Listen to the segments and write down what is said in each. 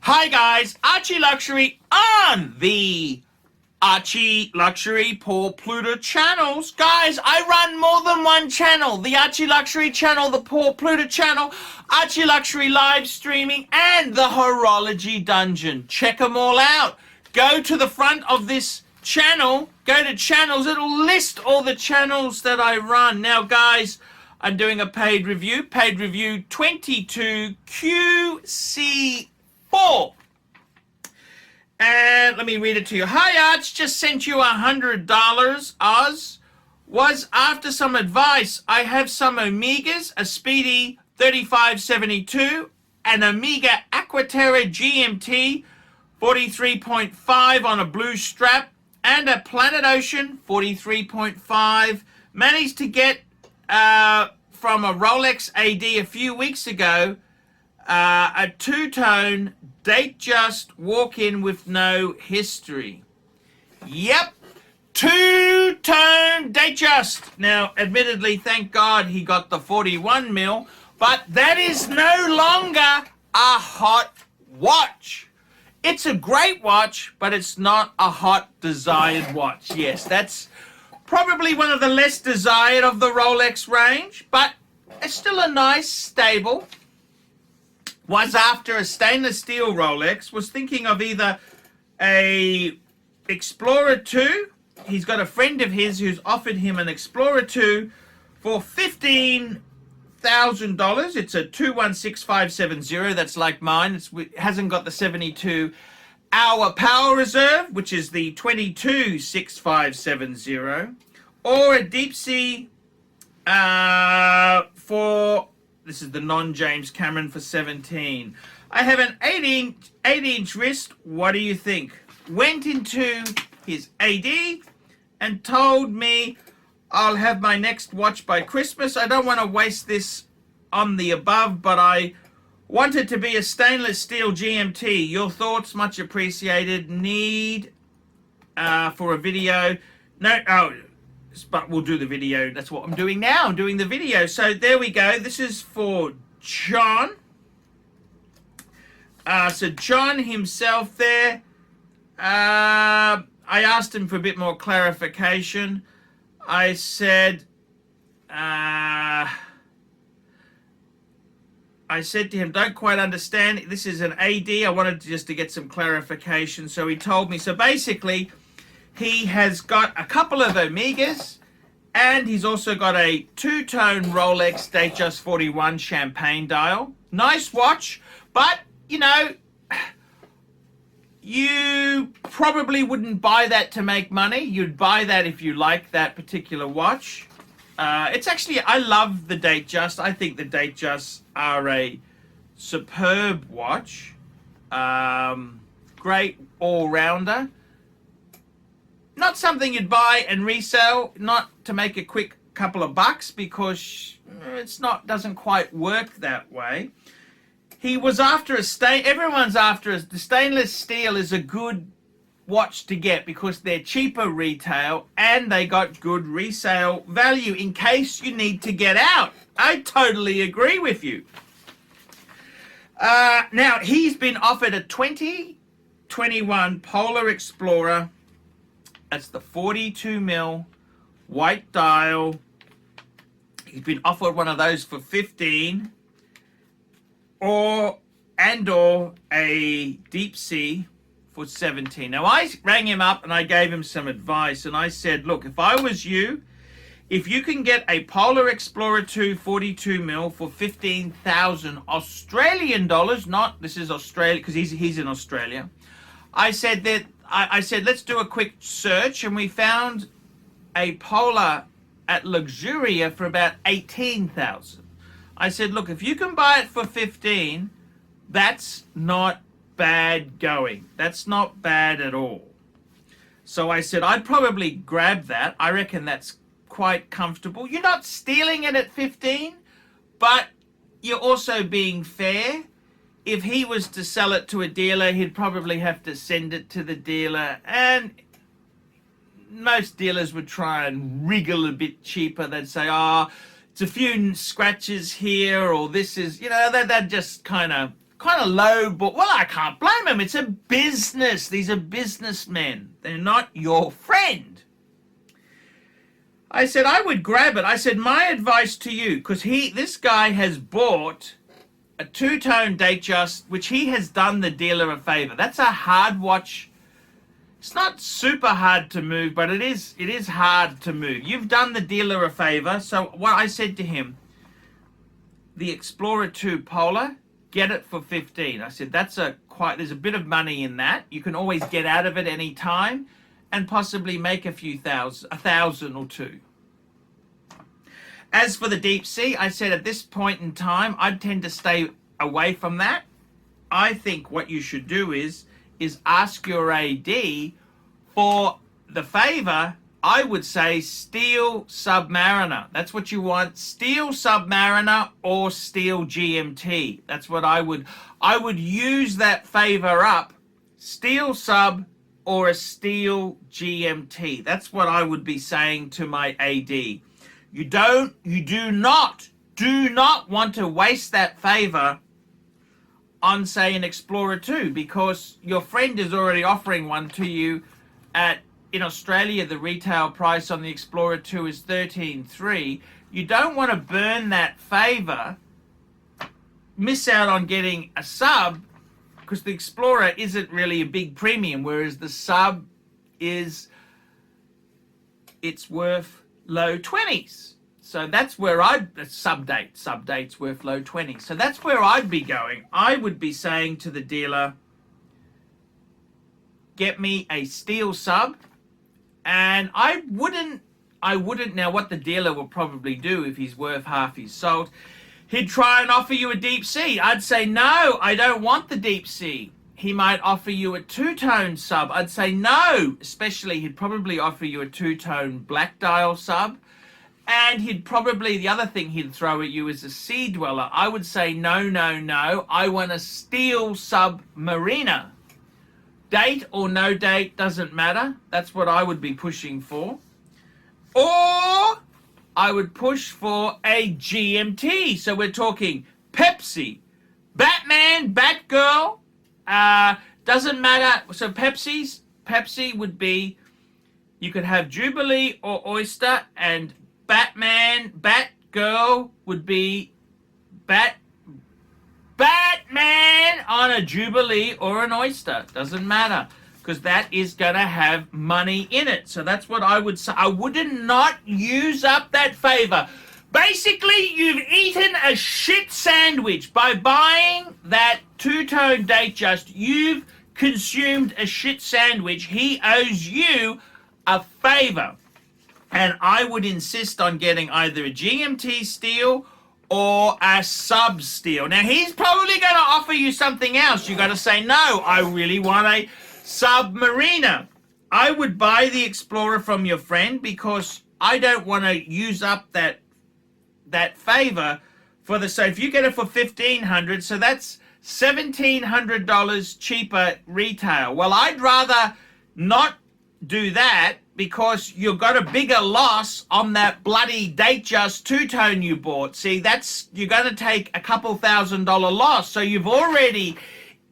Hi guys, Archie Luxury on the Archie Luxury Paul Pluta channels. Guys, I run more than one channel. The Archie Luxury channel, the Paul Pluta channel, Archie Luxury live streaming, and the Horology Dungeon. Check them all out. Go to the front of this channel, go to channels, it'll list all the channels that I run. Now guys, I'm doing a paid review 22 QC4. And let me read it to you. Hi Arch, just sent you $100 Oz. Was after some advice. I have some Omegas, a Speedy 3572, an Omega Aquaterra GMT 43.5 on a blue strap, and a Planet Ocean 43.5. Managed to get from a Rolex AD a few weeks ago a two-tone date just walk-in with no history. Yep, two-tone date just. Now, admittedly, thank God he got the 41 mil, but that is no longer a hot watch. It's a great watch, but it's not a hot desired watch. Yes, that's probably one of the less desired of the Rolex range, but it's still a nice, stable. Was after a stainless steel Rolex, was thinking of either a Explorer 2. He's got a friend of his who's offered him an Explorer 2 for $15,000. It's a 216570. That's like mine. It hasn't got the 72-hour power reserve, which is the 226570, or a deep sea for, this is the non-James Cameron, for 17. I have an 8-inch wrist. What do you think? Went into his AD and told me I'll have my next watch by Christmas. I don't want to waste this on the above, but I want it to be a stainless steel GMT. Your thoughts, much appreciated. Need for a video. No, oh, but we'll do the video. That's what I'm doing now. I'm doing the video. So there we go. This is for John. So John himself there. I asked him for a bit more clarification. I said to him, don't quite understand. This is an AD. I wanted just to get some clarification. So he told me. So basically, he has got a couple of Omegas, and he's also got a two-tone Rolex Datejust 41 champagne dial. Nice watch, but, you know, you probably wouldn't buy that to make money. You'd buy that if you like that particular watch. It's actually, I love the Datejust. I think the Datejusts are a superb watch. Great all-rounder. Not something you'd buy and resell, not to make a quick couple of bucks, because it's not, doesn't quite work that way. He was after everyone's after the stainless steel is a good watch to get because they're cheaper retail and they got good resale value in case you need to get out. I totally agree with you. Now, he's been offered a 2021 Polar Explorer. That's the 42 mil white dial. He's been offered one of those for 15, or a deep sea for 17. Now I rang him up and I gave him some advice, and I said, look, if I was you, if you can get a Polar Explorer 2 42 mil for 15,000 Australian dollars, not, this is Australia because he's in Australia. I said let's do a quick search, and we found a Polar at Luxuria for about 18,000. I said, look, if you can buy it for 15, that's not bad going. That's not bad at all. So I said, I'd probably grab that. I reckon that's quite comfortable. You're not stealing it at 15, but you're also being fair. If he was to sell it to a dealer, he'd probably have to send it to the dealer, and most dealers would try and wriggle a bit cheaper. They'd say, oh, it's a few scratches here, or this is, you know, that just kind of kind of low, but well, I can't blame him. It's a business. These are businessmen. They're not your friend. I said, I would grab it. I said, my advice to you, because this guy has bought a two-tone Datejust, which he has done the dealer a favor. That's a hard watch. It's not super hard to move, but it is hard to move. You've done the dealer a favor. So what I said to him, the Explorer 2 Polar, get it for 15. I said, there's a bit of money in that. You can always get out of it any time and possibly make a thousand or two. As for the deep sea, I said at this point in time, I'd tend to stay away from that. I think what you should do is ask your AD for the favor. I would say Steel Submariner. That's what you want. Steel Submariner or Steel GMT. That's what I would use that favor up. Steel Sub or a Steel GMT. That's what I would be saying to my AD. You do not want to waste that favor on, say, an Explorer 2, because your friend is already offering one to you in Australia. The retail price on the Explorer 2 is $13,300. You don't want to burn that favor, miss out on getting a sub, because the Explorer isn't really a big premium, whereas the sub it's worth low 20s. So that's where subdate's worth low 20s. So that's where I'd be going. I would be saying to the dealer, get me a steel sub. And I wouldn't, now what the dealer will probably do if he's worth half his salt, he'd try and offer you a deep sea. I'd say, no, I don't want the deep sea. He might offer you a two-tone sub. I'd say no, especially he'd probably offer you a two-tone black dial sub. And the other thing he'd throw at you is a Sea Dweller. I would say, no, I want a Steel Submariner. Date or no date, doesn't matter. That's what I would be pushing for. Or I would push for a GMT. So we're talking Pepsi, Batman, Batgirl, doesn't matter. So Pepsi would be, you could have Jubilee or Oyster, and Batman, Batgirl would be Batman on a Jubilee or an Oyster. Doesn't matter, because that is going to have money in it. So that's what I would say. I would not use up that favor. Basically, you've eaten a shit sandwich by buying that two-tone Datejust. You've consumed a shit sandwich. He owes you a favor. And I would insist on getting either a GMT steel or a sub steel. Now, he's probably going to offer you something else. You got to say, no, I really want a Submariner. I would buy the Explorer from your friend, because I don't want to use up that favor for the. So if you get it for $1,500, so that's $1,700 cheaper retail. Well, I'd rather not do that, because you've got a bigger loss on that bloody Datejust two-tone you bought. See, you're going to take a couple $1,000 loss. So you've already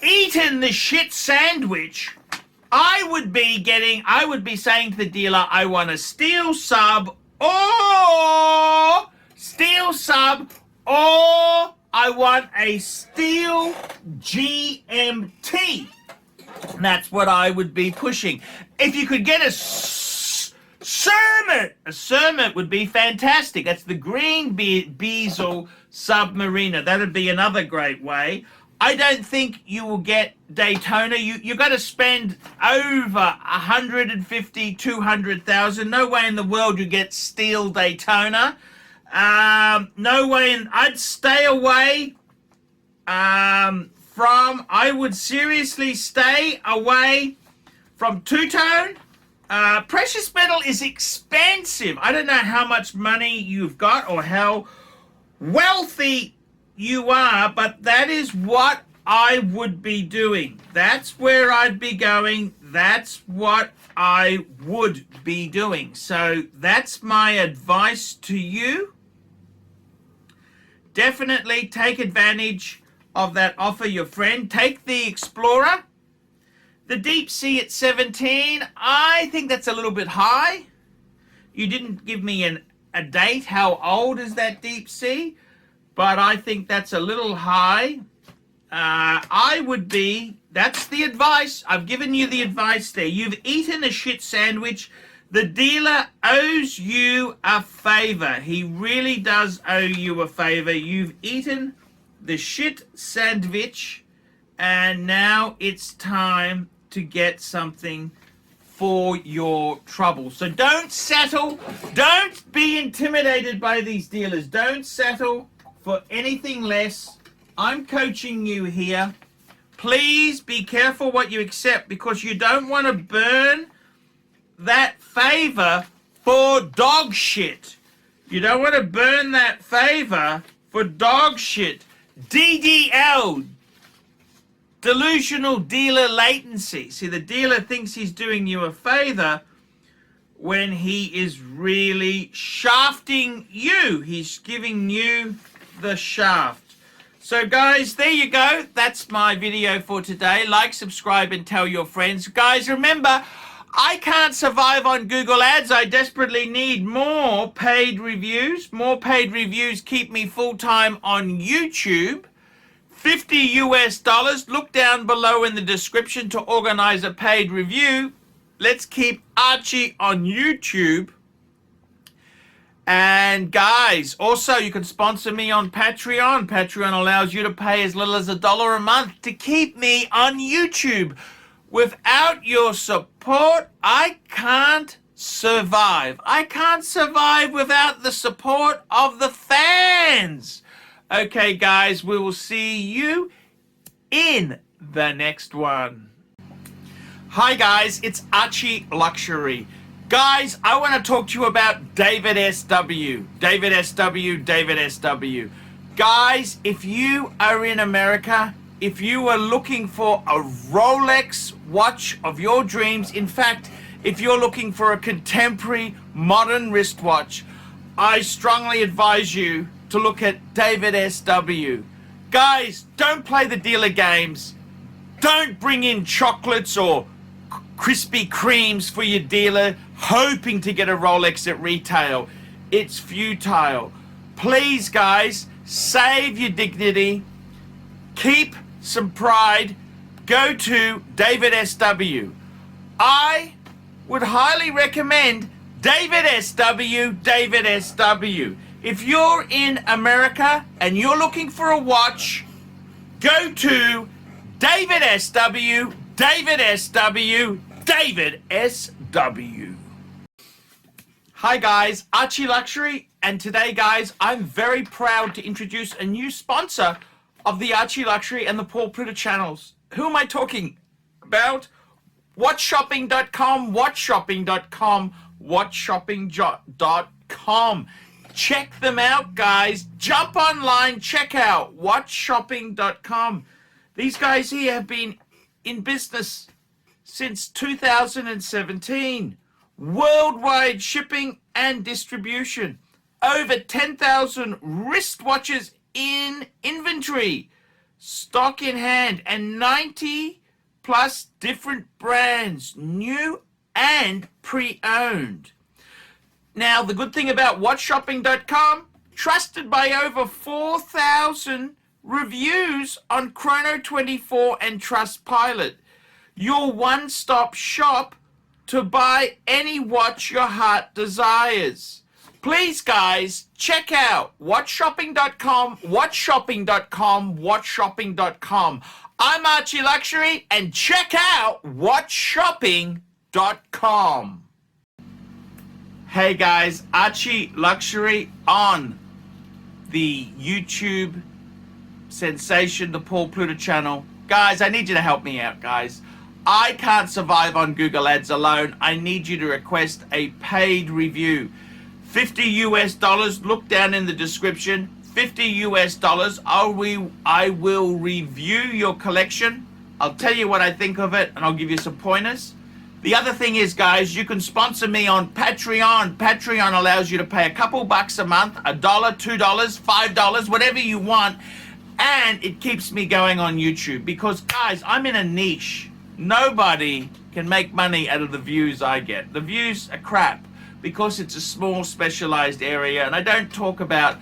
eaten the shit sandwich. I would be saying to the dealer, I want a steel sub, or I want a steel GMT. And that's what I would be pushing. If you could get a Cermet would be fantastic. That's the green bezel Submariner. That would be another great way. I don't think you will get Daytona. You've got to spend over 150, 200,000. No way in the world you get steel Daytona. No way. I'd stay away I would seriously stay away from two-tone. Precious metal is expensive. I don't know how much money you've got or how wealthy you are, but that is what I would be doing. That's where I'd be going. That's what I would be doing. So that's my advice to you. Definitely take advantage of that offer, your friend. Take the Explorer. The Deep Sea at 17, I think that's a little bit high. You didn't give me a date. How old is that Deep Sea? But I think that's a little high. That's the advice. I've given you the advice there. You've eaten a shit sandwich. The dealer owes you a favor. He really does owe you a favor. You've eaten the shit sandwich, and now it's time to get something for your trouble. So don't settle. Don't be intimidated by these dealers. Don't settle for anything less. I'm coaching you here. Please be careful what you accept, because you don't want to burn that favor for dog shit. You don't want to burn that favor for dog shit. DDL, delusional dealer latency. See, the dealer thinks he's doing you a favor when he is really shafting you. He's giving you the shaft. So guys, there you go. That's my video for today. Like, subscribe, and tell your friends. Guys, remember, I can't survive on Google Ads. I desperately need more paid reviews. More paid reviews keep me full-time on YouTube. $50 US. Look down below in the description to organize a paid review. Let's keep Archie on YouTube. And guys, also you can sponsor me on Patreon. Patreon allows you to pay as little as $1 a month to keep me on YouTube. Without your support, I can't survive. I can't survive without the support of the fans. Okay, guys, we will see you in the next one. Hi, guys, it's ArchieLuxury. Guys, I want to talk to you about David SW. David SW, David SW. Guys, if you are in America, if you are looking for a Rolex watch of your dreams, in fact, if you're looking for a contemporary modern wristwatch, I strongly advise you to look at David SW. Guys, don't play the dealer games. Don't bring in chocolates or Krispy Kremes for your dealer hoping to get a Rolex at retail. It's futile. Please, guys, save your dignity. Keep some pride. Go to David SW. I would highly recommend David SW, David SW. If you're in America and you're looking for a watch, go to David SW, David SW, David SW. Hi guys, ArchieLuxury, and today guys, I'm very proud to introduce a new sponsor of the ArchieLuxury and the Paul Pluta channels. Who am I talking about? WatchShopping.com, WatchShopping.com, WatchShopping.com. Check them out, guys. Jump online, check out WatchShopping.com. These guys here have been in business since 2017. Worldwide shipping and distribution. Over 10,000 wristwatches in inventory. Stock in hand, and 90 plus different brands, new and pre-owned. Now, the good thing about WatchShopping.com, trusted by over 4,000 reviews on Chrono24 and Trustpilot. Your one-stop shop to buy any watch your heart desires. Please, guys, check out WatchShopping.com, WatchShopping.com, WatchShopping.com. I'm ArchieLuxury, and check out WatchShopping.com. Hey guys, ArchieLuxury on the YouTube sensation, the Paul Pluta channel. Guys, I need you to help me out, guys. I can't survive on Google Ads alone. I need you to request a paid review. $50 US, look down in the description. $50 US, I will review your collection. I'll tell you what I think of it, and I'll give you some pointers. The other thing is, guys, you can sponsor me on Patreon. Patreon allows you to pay a couple bucks a month, $1, $2, $5, whatever you want. And it keeps me going on YouTube because, guys, I'm in a niche. Nobody can make money out of the views I get. The views are crap because it's a small specialized area and I don't talk about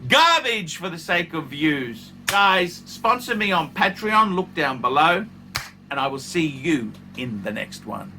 garbage for the sake of views. Guys, sponsor me on Patreon, look down below, and I will see you in the next one.